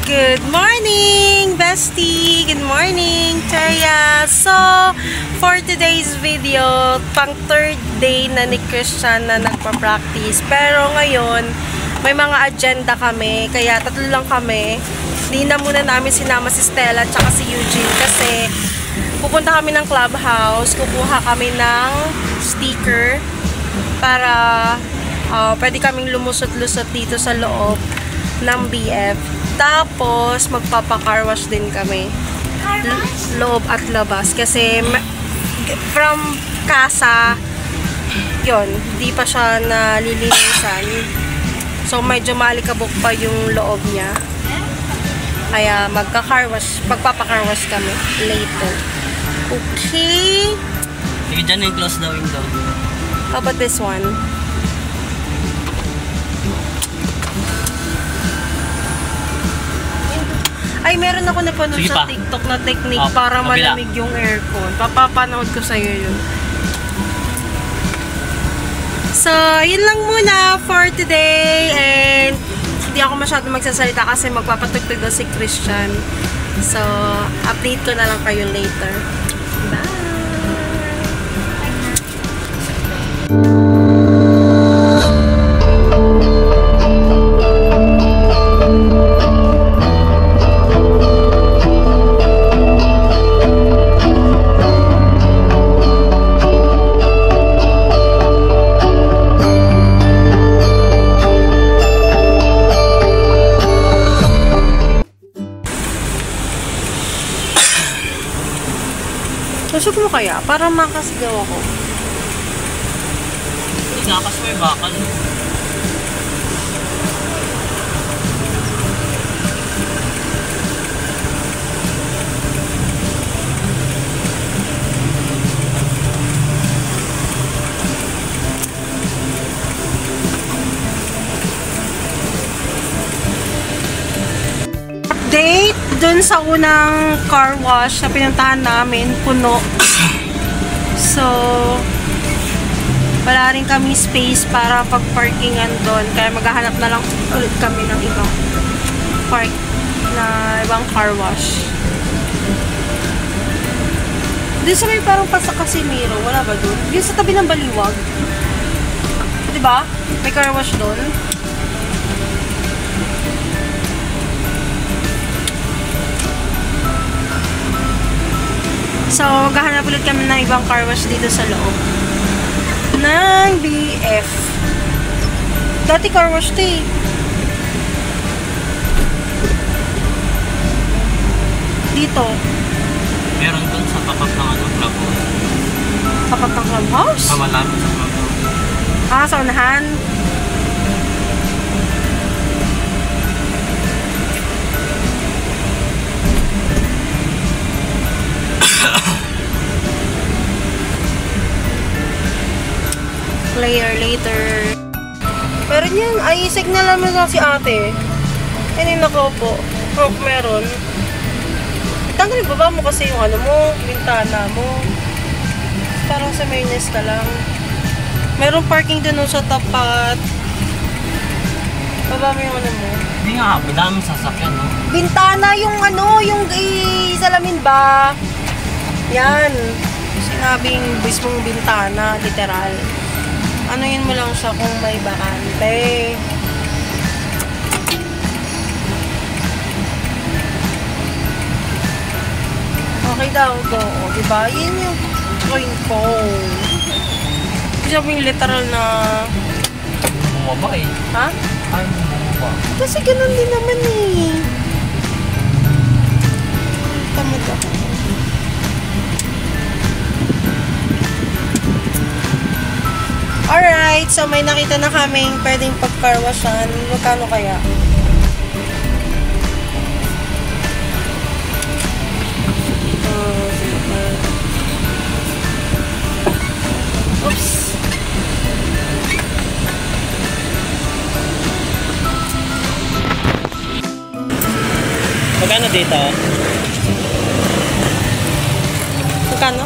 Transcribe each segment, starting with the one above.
Good morning, bestie! Good morning, Chaya! So, for today's video, pang third day na ni Christian na nagpa-practice. Pero ngayon, may mga agenda kami, kaya tatlo lang kami. Hindi na muna namin sinama si Stella at si Eugene kasi pupunta kami ng clubhouse, kukuha kami ng sticker para pwede kaming lumusot-lusot dito sa loob ng BF. Tapos, magpapa-car wash din kami. Loob at labas. Kasi, from casa, yun, di pa siya nalilinisan. So, medyo malikabok pa yung loob niya. Kaya, magpa-car wash kami later. Okay. Sige, dyan yung close the window. How about this one? Ay, meron ako napanood sa TikTok na technique para malamig yung aircon. Papapanood ko sa'yo yun. So, yun lang muna for today. And hindi ako masyado magsasalita kasi magpapatugtog daw si Christian. So, update ko na lang kayo later. Bye! Tusok mo kaya? Para makasigaw ako. Nakas mo yung bakal. Update dun sa unang car wash na pinuntahan namin, puno. So, wala rin kami space para pag-parkingan doon. Kaya maghahanap na lang ulit kami ng ibang park na ibang car wash. Doon sa may parang Pasa Casimiro, wala ba doon? Doon sa tabi ng Baliwag. Diba? May car wash doon. So, gahanap ulit kami ng ibang car wash dito sa loob ng BF. Dati car wash to eh. Dito. Meron dun sa tapat ng clubhouse. Tapat ng clubhouse? Malapit sa clubhouse. Sa unahan. Later. Meron yan. Ay, signal naman lang si ate. Yan ako po. Meron. Tanggalin baba mo kasi yung ano mo, bintana mo. Parang sa mainis ka lang. Meron parking dun sa tapat. Baba mo yung ano mo. Hindi nga, madaming sasakyan, no? Bintana yung ano, yung salamin ba? Yan. Sinabing mismong bintana, literal. Ano yun mo lang siya kung may bakante. Okay daw to. Diba? Yun yung point ko. Sabi yung literal na... Bumaba eh. Ha? Ay, bumaba. Kasi ganun din naman eh. Tamad ako. Alright, so may nakita na kaming pwedeng pag-carwashan. Magkano kaya? Oops. Magkano dito? Magkano?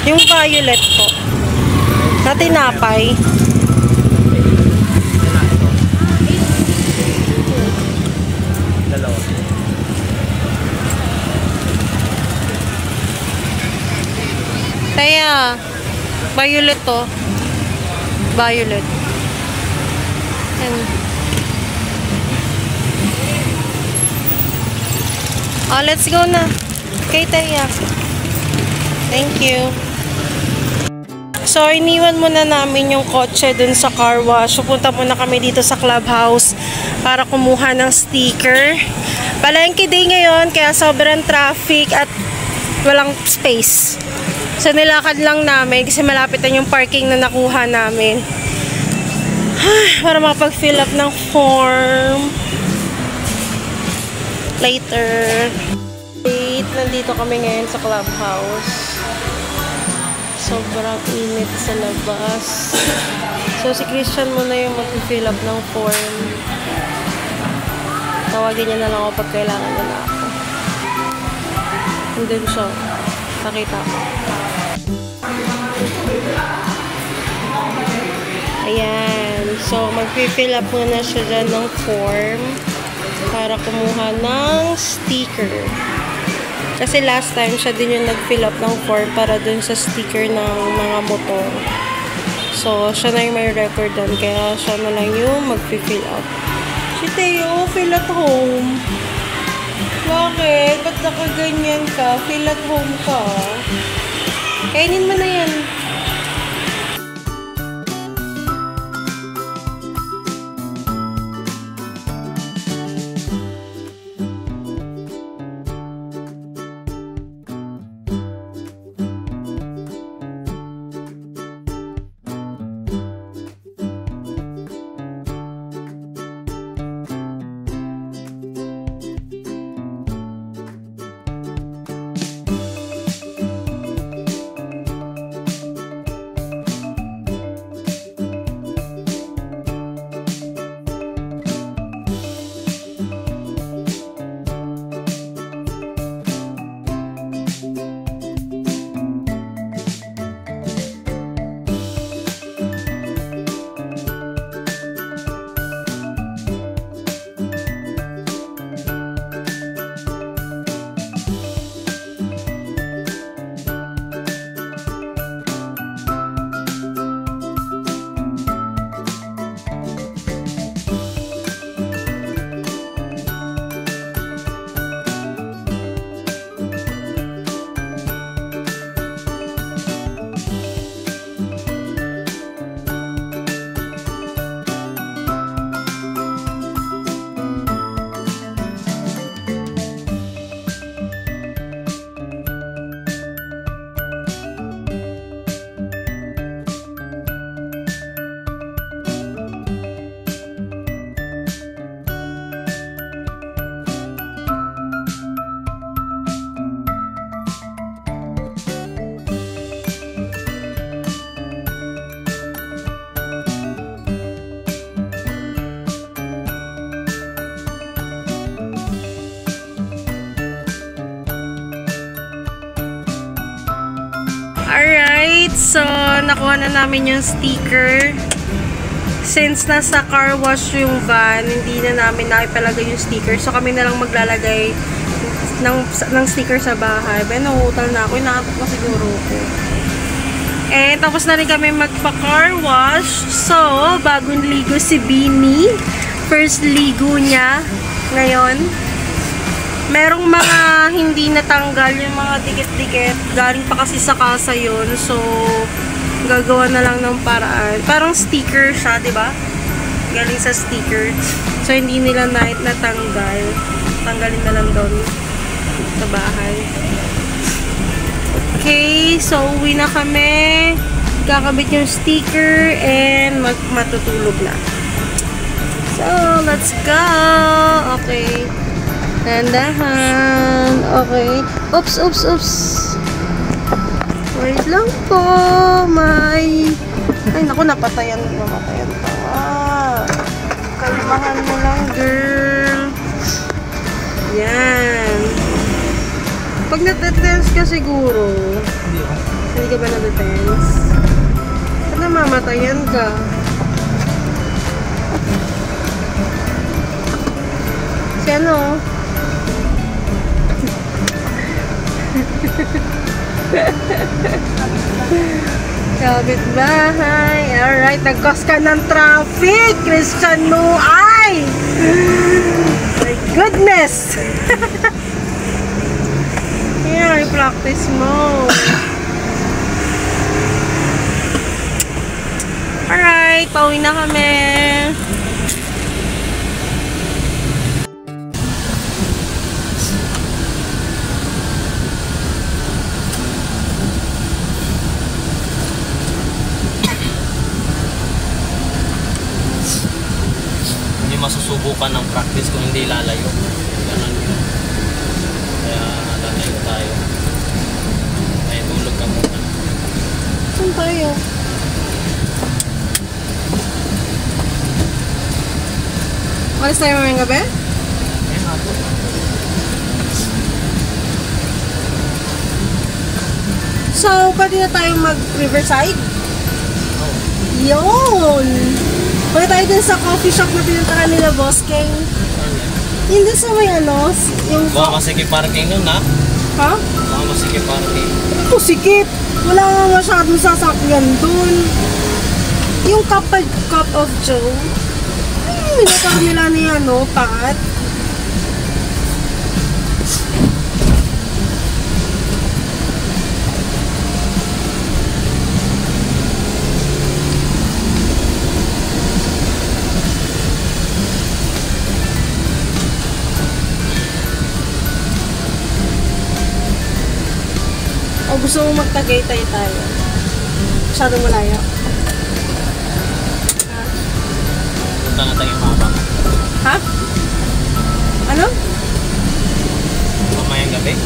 Yung violet po. Na tinapay. Dalawa. Kaya, violet to. Violet. Yan. Oh, let's go na. Okay, Taya. Thank you. So, iniwan muna namin yung kotse dun sa car wash. Pupunta muna kami dito sa clubhouse para kumuha ng sticker. Palengke day ngayon, kaya sobrang traffic at walang space. So, nilakad lang namin kasi malapit na yung parking na nakuha namin. Para makapag-fill up ng form. Later. Wait, nandito kami ngayon sa clubhouse. Sobrang init sa labas. So, si Christian muna yung mag-fill up ng form. Tawagin niya na lang ako pag kailangan niya na ako. And then siya, nakita ko. Ayan. So, mag-fill up muna siya dyan ng form para kumuha ng sticker. Kasi last time, siya din yung nag-fill up ng form para dun sa sticker ng mga motor. So, siya na yung may record dun. Kaya siya na lang yung mag-fill up. Si Theo, feel at home. Bakit? Ba't nakaganyan ka? Feel at home ka. Kainin mo na yan. Alright, so nakuha na namin yung sticker. Since nasa car wash yung van, hindi na namin naipalagay yung sticker. So kami na lang maglalagay ng sticker sa bahay. Ben, nahutal na ako. Inaantok na siguro ko. Eh, tapos na rin kami magpa-car wash. So, bagong ligo si Beanie. First ligo niya ngayon. Merong mga hindi natanggal yung mga dikit-dikit. Galing pa kasi sa kasa yun. So, gagawa na lang ng paraan. Parang sticker siya, di ba? Galing sa sticker. So, hindi nila natanggal. Tanggalin na lang doon sa bahay. Okay, so uwi na kami. Kakabit yung sticker and matutulog na. So, let's go! Okay. Nandahan. Okay. Oops, oops, oops. Wait lang po. Ay, naku, namatayan pa. Kalmahan mo lang, girl. Yan. Pag natetense ka siguro, Hindi ka ba na-defense? Sana mamatayan ka. Si ano? Kapitbahay. Alright, nag-cause ka ng traffic, Christian Nuay! My goodness! Yeah, i-practice mo. Alright, pauwi na kami. Hindi masusubukan ng practice kung hindi lalayo. Ganun yun. Kaya lalayo tayo. Kaya tulog ka muna. Saan tayo? Alis tayo mamayang gabi? Ayun ako. So, pwede na tayong mag-Riverside? Oh. Yun! Pwede tayo din sa coffee shop na pinuntahan nila, Boss King. Hindi sa may ano, yung... Baka masikip parking nun ha? Ha? Baka masikip parking. Ito, sikip! Wala nga masyadong sasakyan dun. Yung cup of joe. Ay, minatang nila ni ano, Pat. O gusto mo magtagaytay tayo? Masyadong malayo. Punta na tayo mama. Ha? Ano? Mamayang gabi.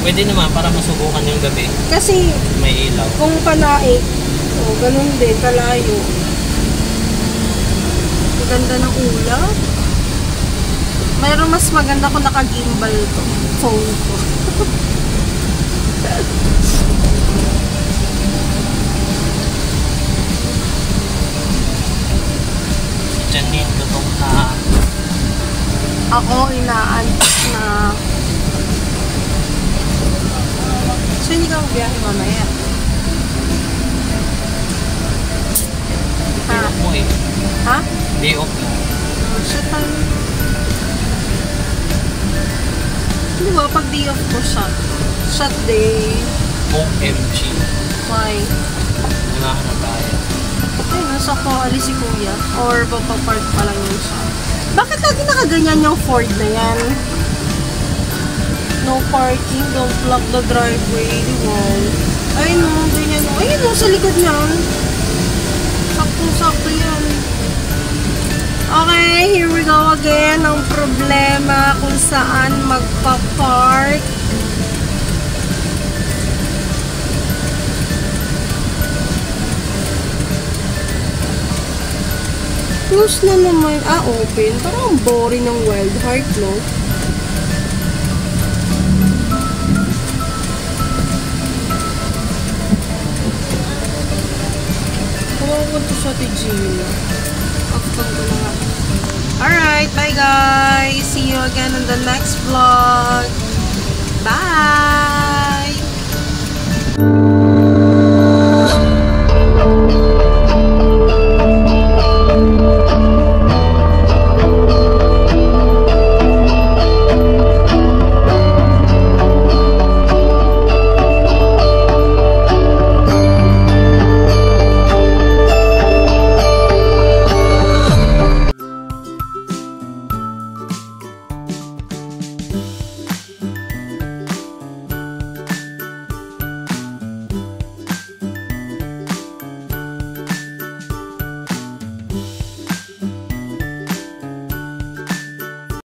Pwede naman para masubukan yung gabi. Kasi May ilaw. kung panaik, o ganun din, kalayo. Maganda ng ulap. Mayroon mas maganda kung naka-gimbal to. Phone ko. Janine, gutom na. Ako, inaantok na. So, hindi ka magbiyahe mamaya. Day off mo eh. Ha? Day off mo. Shit tayo. Hindi ba, pag day off ko siya. Shot day. OMG. Why? Unahan na tayo. Ay, nasa ko, alis si kuya. Or papapark pa lang yun siya. Bakit lagi nakaganyan yung Ford na yan? No parking, don't block the driveway. Wow. Ay no, ganyan no. Ayun no, sa likod niyan. Sakto-sakto yan. Okay, here we go again. Ang problema kung saan magpa-park. Close na naman. Ah, open. Parang ang boring ng Wild Heart, no? Kumakunto siya ti Gina. After ko na nga. Alright, bye guys! See you again on the next vlog. Bye!